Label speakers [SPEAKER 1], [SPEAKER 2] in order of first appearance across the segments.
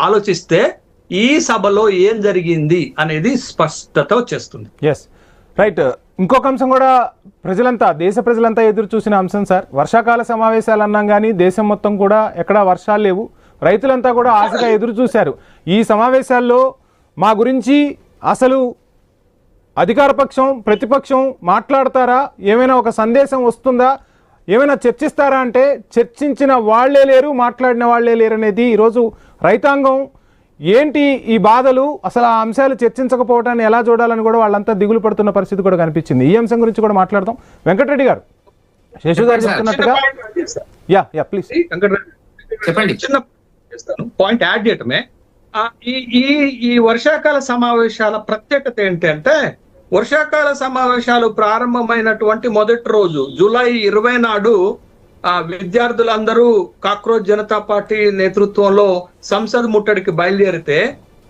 [SPEAKER 1] ఆలోచిస్తే ఈ సభలో ఏం జరిగింది అనేది స్పష్టత వచ్చేస్తుంది.
[SPEAKER 2] Yes right. ఇంకొక అంశం కూడా దేశ ప్రజలంతా ఎదురు చూసిన అంశం సార్. వర్షాకాల సమావేశాలు అన్నాం కానీ దేశం మొత్తం కూడా ఎక్కడా వర్షాలు లేవు. రైతులంతా కూడా ఆశగా ఎదురు చూశారు. ఈ సమావేశాల్లో మా గురించి అసలు అధికార పక్షం ప్రతిపక్షం మాట్లాడతారా, ఏమైనా ఒక సందేశం వస్తుందా, ఏమైనా చర్చిస్తారా అంటే చర్చించిన వాళ్లే లేరు, మాట్లాడిన వాళ్లే లేరు అనేది ఈరోజు రైతాంగం ఏంటి ఈ బాధలు, అసలు ఆ అంశాలు చర్చించకపోవటాన్ని ఎలా చూడాలని కూడా వాళ్ళంతా దిగులు పడుతున్న పరిస్థితి కూడా కనిపించింది. ఈ అంశం గురించి కూడా మాట్లాడదాం. వెంకటరెడ్డి గారు, శేషు గారు చెప్తున్నట్టుగా ప్లీజ్
[SPEAKER 1] చెప్పండి. చిన్న పాయింట్ యాడ్ చేయటమే, ఈ వర్షాకాల సమావేశాల ప్రత్యేకత ఏంటంటే, వర్షాకాల సమావేశాలు ప్రారంభమైనటువంటి మొదటి రోజు జూలై 20 నాడు విద్యార్థులందరూ కాక్రోచ్ జనతా పార్టీ నేతృత్వంలో సంసద్ ముట్టడికి బయలుదేరితే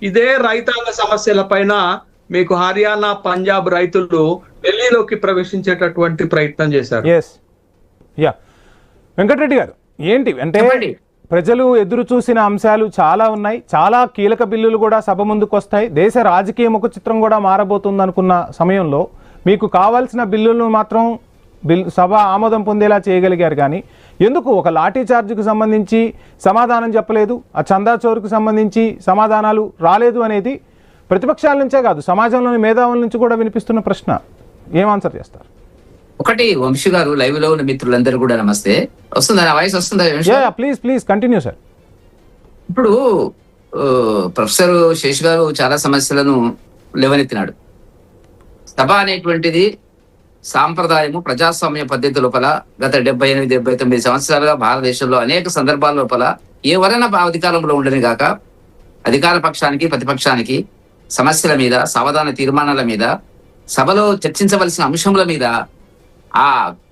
[SPEAKER 1] ఇదే రైతాంగ సమస్యల పైన మీకు హర్యానా పంజాబ్ రైతులు ఢిల్లీలోకి ప్రవేశించేటటువంటి ప్రయత్నం చేశారు.
[SPEAKER 2] వెంకటరెడ్డి గారు, ఏంటి అంటే ప్రజలు ఎదురు చూసిన అంశాలు చాలా ఉన్నాయి. చాలా కీలక బిల్లులు కూడా సభ ముందుకు వస్తాయి. దేశ రాజకీయ ముఖ చిత్రం కూడా మారబోతుంది అనుకున్న సమయంలో మీకు కావాల్సిన బిల్లులను మాత్రం సభ ఆమోదం పొందేలా చేయగలిగారు. కానీ ఎందుకు ఒక లాఠీ చార్జ్కు సంబంధించి సమాధానం చెప్పలేదు, ఆ చందా చోరుకు సంబంధించి సమాధానాలు రాలేదు అనేది ప్రతిపక్షాల నుంచే కాదు సమాజంలోని మేధావుల నుంచి కూడా వినిపిస్తున్న ప్రశ్న. ఏం ఆన్సర్ చేస్తారు?
[SPEAKER 3] ఒకటి, వంశీ గారు, లైవ్ లో ఉన్న మిత్రులందరూ కూడా నమస్తే. వస్తుందా నా వాయిస్? వస్తుందా?
[SPEAKER 2] Please continue sir.
[SPEAKER 3] ఇప్పుడు ప్రొఫెసర్ శేష్ గారు చాలా సమస్యలను లేవనెత్తినాడు. సభ అనేటువంటిది సాంప్రదాయము, ప్రజాస్వామ్య పద్ధతి లోపల గత 78-79 సంవత్సరాలుగా భారతదేశంలో అనేక సందర్భాల లోపల ఎవరైనా అధికారంలో ఉండని గాక అధికార పక్షానికి ప్రతిపక్షానికి సమస్యల మీద, సావధాన తీర్మానాల మీద, సభలో చర్చించవలసిన అంశముల మీద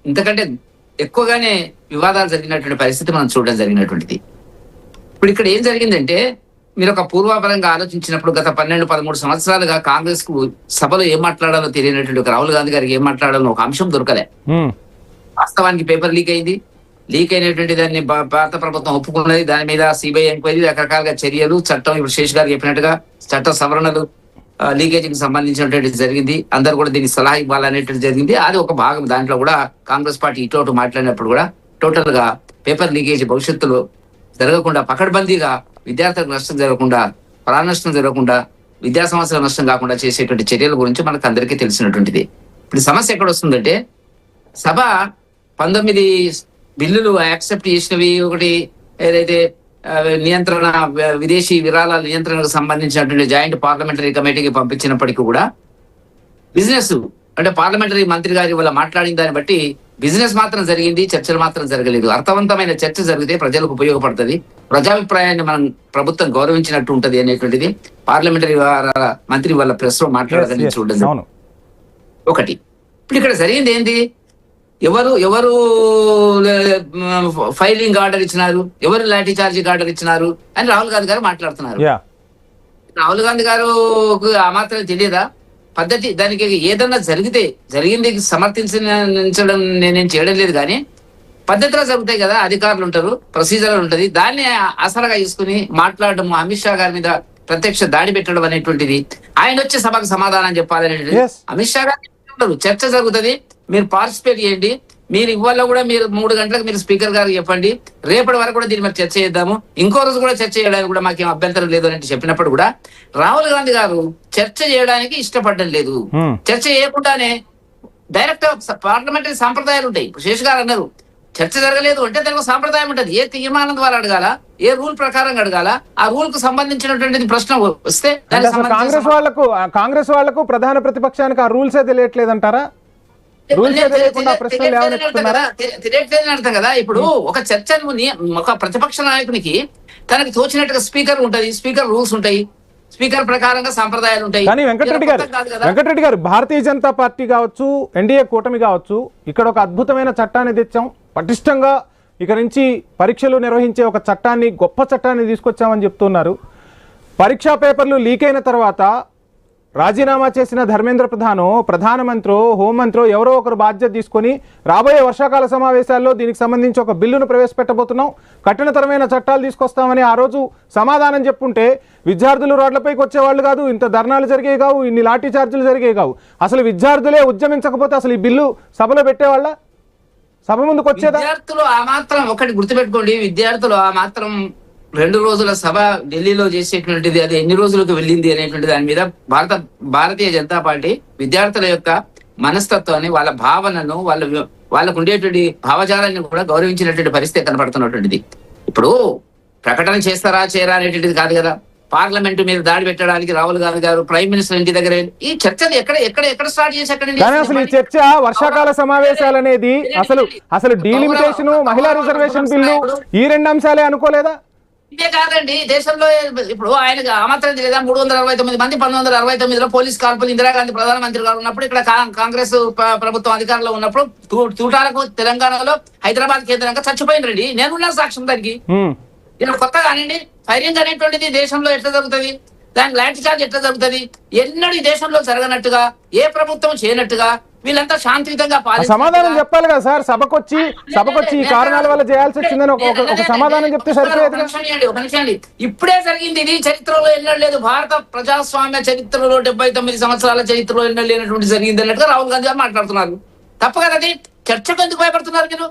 [SPEAKER 3] ఇంతకంటే ఎక్కువగానే వివాదాలు జరిగినటువంటి పరిస్థితి మనం చూడడం జరిగినటువంటిది. ఇప్పుడు ఇక్కడ ఏం జరిగిందంటే, మీరు ఒక పూర్వాపరంగా ఆలోచించినప్పుడు గత 12-13 సంవత్సరాలుగా కాంగ్రెస్ కు సభలో ఏం మాట్లాడాలో తెలియనటువంటి ఒక రాహుల్ గాంధీ గారికి ఏం మాట్లాడాలో ఒక అంశం దొరకలే. వాస్తవానికి పేపర్ లీక్ అయింది. లీక్ అయినటువంటి దాన్ని భారత ప్రభుత్వం ఒప్పుకున్నది. దాని మీద సిబిఐ ఎంక్వైరీ, రకరకాలుగా చర్యలు, చట్టం, ఇప్పుడు శేష్ గారు చెప్పినట్టుగా చట్ట సవరణలు లీకేజీకి సంబంధించినటువంటి జరిగింది. అందరు కూడా దీనికి సలహా ఇవ్వాలనేటువంటి జరిగింది. అది ఒక భాగం. దాంట్లో కూడా కాంగ్రెస్ పార్టీ ఇటు మాట్లాడినప్పుడు కూడా టోటల్ గా పేపర్ లీకేజీ భవిష్యత్తులో జరగకుండా, పకడ్బందీగా విద్యార్థులకు నష్టం జరగకుండా, ప్రాణ నష్టం జరగకుండా, విద్యా సంవత్సరం నష్టం కాకుండా చేసేటువంటి చర్యల గురించి మనకు అందరికీ తెలిసినటువంటిది. ఇప్పుడు సమస్య ఎక్కడ వస్తుందంటే, సభ 19 బిల్లులు యాక్సెప్ట్ చేసినవి, ఒకటి ఏదైతే నియంత్రణ, విదేశీ విరాళాల నియంత్రణకు సంబంధించినటువంటి జాయింట్ పార్లమెంటరీ కమిటీకి పంపించినప్పటికీ కూడా బిజినెస్ అంటే పార్లమెంటరీ మంత్రి గారి వల్ల మాట్లాడిన దాన్ని బట్టి బిజినెస్ మాత్రం జరిగింది, చర్చలు మాత్రం జరగలేదు. అర్థవంతమైన చర్చ జరిగితే ప్రజలకు ఉపయోగపడుతుంది, ప్రజాభిప్రాయాన్ని మనం ప్రభుత్వం గౌరవించినట్టు ఉంటది అనేటువంటిది పార్లమెంటరీ మంత్రి వాళ్ళ ప్రెస్ లో మాట్లాడదని చూడండి. ఒకటి, ఇప్పుడు ఇక్కడ జరిగింది ఏంటి? ఎవరు ఫైలింగ్ ఆర్డర్ ఇచ్చినారు, ఎవరు లాఠీ చార్జింగ్ ఆర్డర్ ఇచ్చినారు అని రాహుల్ గాంధీ గారు మాట్లాడుతున్నారు. రాహుల్ గాంధీ గారు ఆ మాత్రం తెలియదా పద్ధతి? దానికి ఏదన్నా జరిగింది సమర్థించడం నేనేం చేయడం లేదు, కానీ పద్ధతిలో జరుగుతాయి కదా, అధికారులు ఉంటారు, ప్రొసీజర్ ఉంటది. దాన్ని అసలుగా తీసుకుని మాట్లాడడం, అమిత్ షా గారి మీద ప్రత్యక్ష దాడి పెట్టడం అనేటువంటిది, ఆయన వచ్చే సభకు సమాధానం చెప్పాలనేటువంటిది. అమిత్ షా గారు ఉంటారు, చర్చ జరుగుతుంది, మీరు పార్టిసిపేట్ చేయండి, మీరు ఇవాళ కూడా మీరు 3 గంటలకు మీరు స్పీకర్ గారికి చెప్పండి, రేపటి వరకు కూడా దీని మీద చర్చ చేద్దాము, ఇంకో రోజు కూడా చర్చ చేయడానికి కూడా మాకేం అభ్యంతరం లేదు అని చెప్పినప్పుడు కూడా రాహుల్ గాంధీ గారు చర్చ చేయడానికి ఇష్టపడడం లేదు. చర్చ చేయకుండానే డైరెక్ట్ పార్లమెంటరీ సాంప్రదాయాలు ఉంటాయి. ఇప్పుడు శేష్ గారు అన్నారు చర్చ జరగలేదు అంటే దానికి సాంప్రదాయం ఉంటుంది. ఏ తీర్మానం ద్వారా అడగాల, ఏ రూల్ ప్రకారం అడగాల, ఆ రూల్ కు సంబంధించినటువంటి ప్రశ్న వస్తే
[SPEAKER 2] కాంగ్రెస్ వాళ్లకు ప్రధాన ప్రతిపక్షానికి ఆ రూల్సే తెలియట్లేదంటారా?
[SPEAKER 3] తెలియట్లేదని అర్థం కదా. ఇప్పుడు ఒక చర్చ, ఒక ప్రతిపక్ష నాయకునికి తనకి తోచినట్టుగా స్పీకర్ ఉంటది, స్పీకర్ రూల్స్ ఉంటాయి, స్పీకర్ ప్రకారంగా సంప్రదాయాలు ఉంటాయి.
[SPEAKER 2] కానీ వెంకటరెడ్డి గారు భారతీయ జనతా పార్టీ కావచ్చు, ఎన్డీఏ కూటమి కావచ్చు, ఇక్కడ ఒక అద్భుతమైన చట్టాన్ని తెచ్చాం, పటిష్టంగా ఇక నుంచి పరీక్షలు నిర్వహించే ఒక చట్టాన్ని, గొప్ప చట్టాన్ని తీసుకొచ్చామని చెప్తున్నారు. పరీక్షా పేపర్లు లీక్ అయిన తర్వాత రాజీనామా చేసిన ధర్మేంద్ర ప్రధానో, ప్రధానమంత్రో, హోంమంత్రో ఎవరో ఒకరు బాధ్యత తీసుకొని రాబోయే వర్షాకాల సమావేశాల్లో దీనికి సంబంధించి ఒక బిల్లును ప్రవేశపెట్టబోతున్నాం, కఠినతరమైన చట్టాలు తీసుకొస్తామని ఆ రోజు సమాధానం చెప్పుంటే విద్యార్థులు రోడ్లపైకి వచ్చేవాళ్ళు కాదు, ఇంత ధర్నాలు జరిగేవి కావు, ఇన్ని లాఠీ చార్జీలు జరిగేవి కావు. అసలు విద్యార్థులే ఉద్యమించకపోతే అసలు ఈ బిల్లు సభలో పెట్టేవాళ్ళ, సభ ముందుకు వచ్చేదా?
[SPEAKER 3] విద్యార్థులు ఆ మాత్రం ఒకటి గుర్తుపెట్టుకోండి, విద్యార్థులు ఆ మాత్రం 2 రోజుల సభ ఢిల్లీలో చేసేటువంటిది అది ఎన్ని రోజులకు వెళ్ళింది అనేటువంటి దాని మీద భారతీయ జనతా పార్టీ విద్యార్థుల యొక్క మనస్తత్వాన్ని, వాళ్ళ భావనను, వాళ్ళకు ఉండేటువంటి భావజాలాన్ని కూడా గౌరవించినటువంటి పరిస్థితి కనపడుతున్నటువంటిది. ఇప్పుడు ప్రకటన చేస్తారా చేయరా అనేటువంటిది కాదు కదా. పార్లమెంట్ మీద దాడి పెట్టడానికి రాహుల్ గాంధీ గారు ప్రైమ్ మినిస్టర్ ఇంటి దగ్గర ఈ చర్చని ఎక్కడ స్టార్ట్ చేసి
[SPEAKER 2] కానీ అసలు ఈ చర్చ వర్షాకాల సమావేశాలు అనేది అసలు డీలిమిటేషన్, మహిళా రిజర్వేషన్ బిల్లు ఈ 2 అంశాలే అనుకోలేదా?
[SPEAKER 3] ఇదే కాదండి, దేశంలో ఇప్పుడు ఆయనకు ఆమంత్రం లేదా 369 మంది 1969లో పోలీస్ కాల్పులు ఇందిరాగాంధీ ప్రధానమంత్రి గారు ఉన్నప్పుడు, ఇక్కడ కాంగ్రెస్ ప్రభుత్వం అధికారంలో ఉన్నప్పుడు తూటాలకు తెలంగాణలో హైదరాబాద్ కేంద్రంగా చచ్చిపోయినరండి. నేనున్నా సాక్ష్యం దానికి. ఇలా కొత్త కానివ్వండి, ఫైరింగ్ అనేటువంటిది దేశంలో ఎట్లా జరుగుతుంది, దానికి లాఠీ చార్జ్ ఎట్లా జరుగుతుంది, ఎన్నడూ ఈ దేశంలో జరగనట్టుగా, ఏ ప్రభుత్వం చేయనట్టుగా వీళ్ళంతా శాంతియుతంగా
[SPEAKER 2] సమాధానం చెప్పాలి కదా సార్. సభకొచ్చి ఈ కారణాల వల్ల చేయాల్సి వచ్చిందని ఒక సమాధానం చెప్తే సరిపోయేది.
[SPEAKER 3] ఇప్పుడే జరిగింది, ఇది చరిత్రలో ఎన్నడలేదు. భారత ప్రజాస్వామ్య చరిత్రలో 79 సంవత్సరాల చరిత్రలో ఎన్నడలేనటువంటి జరిగింది అన్నట్టుగా రాహుల్ గాంధీ గారు మాట్లాడుతున్నారు. తప్పు కదా అది. చర్చకు ఎందుకు భయపడుతున్నారు మీరు?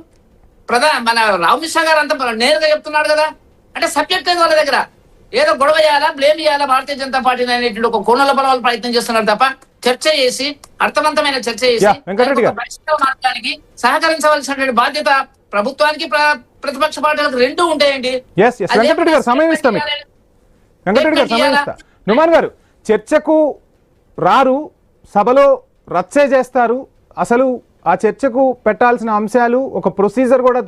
[SPEAKER 3] మన రామకృష్ణ గారు అంత నేరుగా చెప్తున్నాడు కదా. అంటే సబ్జెక్ట్ లేదు వాళ్ళ దగ్గర. ఏదో గొడవ చేయాలా, బ్లేమ్ చేయాలా భారతీయ జనతా పార్టీ అనేటువంటి ఒక కోణంలో బలవాళ్ళు ప్రయత్నం చేస్తున్నారు తప్ప, చర్చ చేసి అర్థవంతమైన చర్చ చేసి మార్గానికి సహకరించవలసినటువంటి బాధ్యత ప్రభుత్వానికి ప్రతిపక్ష పార్టీలకు 2 ఉంటాయండి.
[SPEAKER 2] వెంకటరెడ్డి గారు సమయం ఇస్తాం. నుమాన్ గారు, చర్చకు రారు, సభలో రచ్చే చేస్తారు. అసలు ఆ చర్చకు పెట్టాల్సిన అంశాలు, ఒక ప్రొసీజర్ కూడా